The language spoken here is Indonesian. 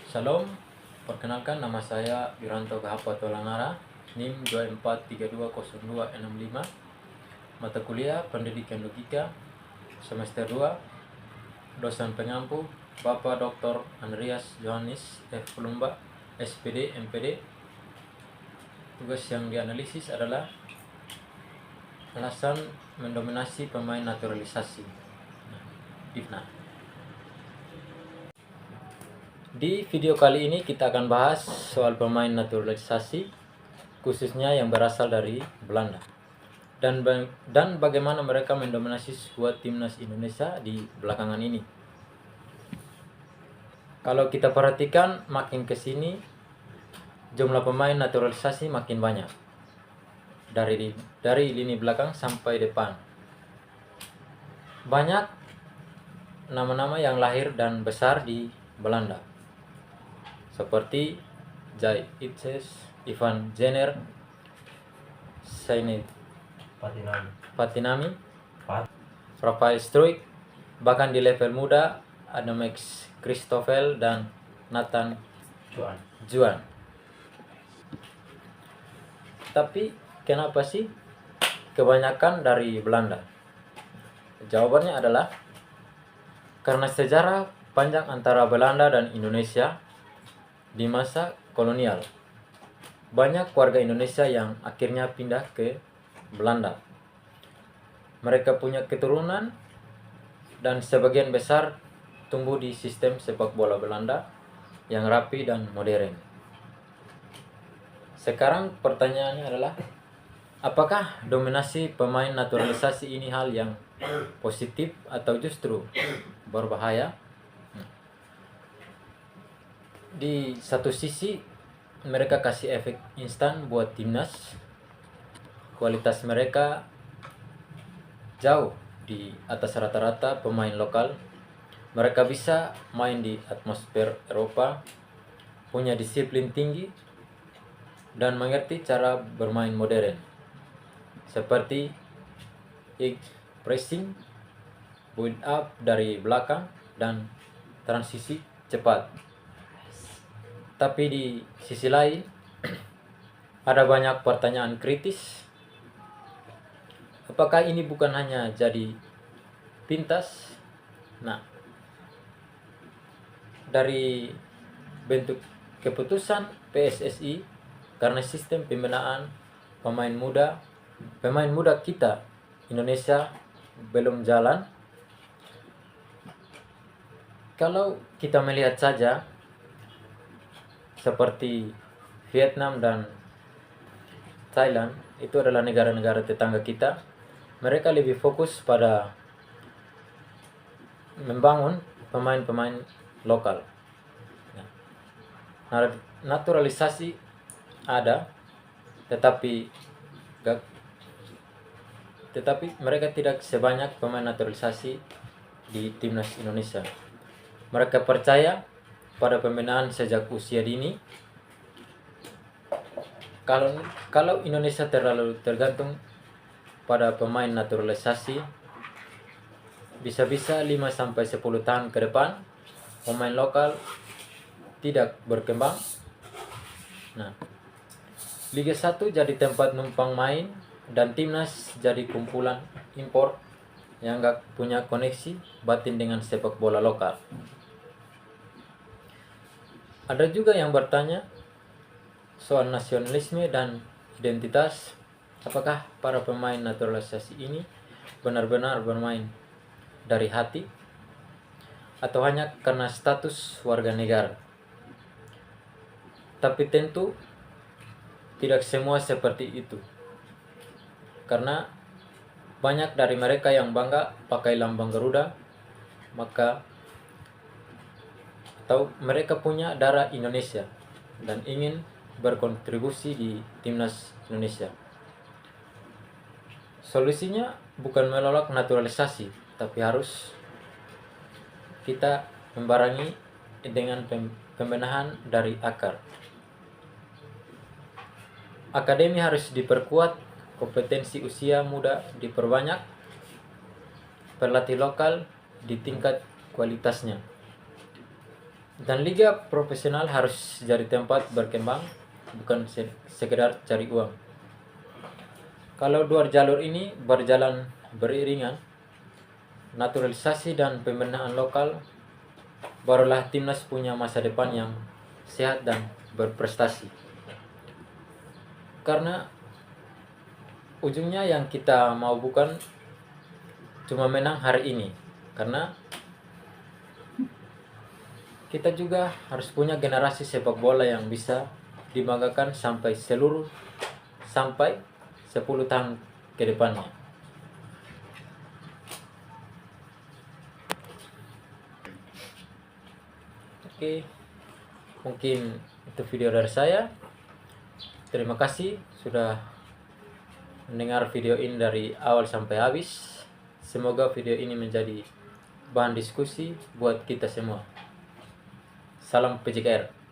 Shalom, perkenalkan nama saya Wiranto Gahapa Tolanara, NIM 24320265, mata kuliah Pendidikan Logika, semester 2, dosen pengampu Bapak Dr. Andreas Johannes F. Kulumba, SPD, MPD. Tugas yang dianalisis adalah alasan mendominasi pemain naturalisasi. Nah, di video kali ini kita akan bahas soal pemain naturalisasi, khususnya yang berasal dari Belanda, dan bagaimana mereka mendominasi skuad timnas Indonesia di belakangan ini. Kalau kita perhatikan makin ke sini, jumlah pemain naturalisasi makin banyak dari lini belakang sampai depan. Banyak nama-nama yang lahir dan besar di Belanda, seperti Jai Itzes, Ivan Jenner, Sainet Patinami, Rafael Struijk, bahkan di level muda ada Max Christoffel dan Nathan Juan. Tapi kenapa sih kebanyakan dari Belanda? Jawabannya adalah karena sejarah panjang antara Belanda dan Indonesia di masa kolonial. Banyak warga Indonesia yang akhirnya pindah ke Belanda. Mereka punya keturunan dan sebagian besar tumbuh di sistem sepak bola Belanda yang rapi dan modern. Sekarang pertanyaannya adalah, apakah dominasi pemain naturalisasi ini hal yang positif atau justru berbahaya? Di satu sisi mereka kasih efek instan buat timnas. Kualitas mereka jauh di atas rata-rata pemain lokal. Mereka bisa main di atmosfer Eropa, punya disiplin tinggi, dan mengerti cara bermain modern, seperti pressing, build up dari belakang, dan transisi cepat. Tapi di sisi lain ada banyak pertanyaan kritis. Apakah ini bukan hanya jadi pintas? Nah, dari bentuk keputusan PSSI, karena sistem pembinaan pemain muda kita Indonesia belum jalan. Kalau kita melihat saja seperti Vietnam dan Thailand, itu adalah negara-negara tetangga kita. Mereka lebih fokus pada membangun pemain-pemain lokal. Naturalisasi ada, tetapi mereka tidak sebanyak pemain naturalisasi di timnas Indonesia. Mereka percaya pada pembinaan sejak usia dini. Kalau Indonesia terlalu tergantung pada pemain naturalisasi, bisa-bisa 5-10 tahun ke depan pemain lokal tidak berkembang. Nah, Liga 1 jadi tempat numpang main, dan timnas jadi kumpulan impor yang gak punya koneksi batin dengan sepak bola lokal. Ada juga yang bertanya soal nasionalisme dan identitas. Apakah para pemain naturalisasi ini benar-benar bermain dari hati, atau hanya karena status warga negara? Tapi tentu tidak semua seperti itu, karena banyak dari mereka yang bangga pakai lambang Garuda, atau mereka punya darah Indonesia dan ingin berkontribusi di timnas Indonesia. Solusinya bukan menolak naturalisasi, tapi harus kita membarengi dengan pembenahan dari akar. Akademi harus diperkuat, kompetensi usia muda diperbanyak, pelatih lokal ditingkat kualitasnya. Dan liga profesional harus jadi tempat berkembang, bukan sekedar cari uang. Kalau dua jalur ini berjalan beriringan, naturalisasi dan pembenahan lokal, barulah timnas punya masa depan yang sehat dan berprestasi. Karena ujungnya yang kita mau bukan cuma menang hari ini, karena kita juga harus punya generasi sepak bola yang bisa dibanggakan sampai 10 tahun ke depannya. Oke, mungkin itu video dari saya. Terima kasih sudah mendengar video ini dari awal sampai habis. Semoga video ini menjadi bahan diskusi buat kita semua. Salam PJKR.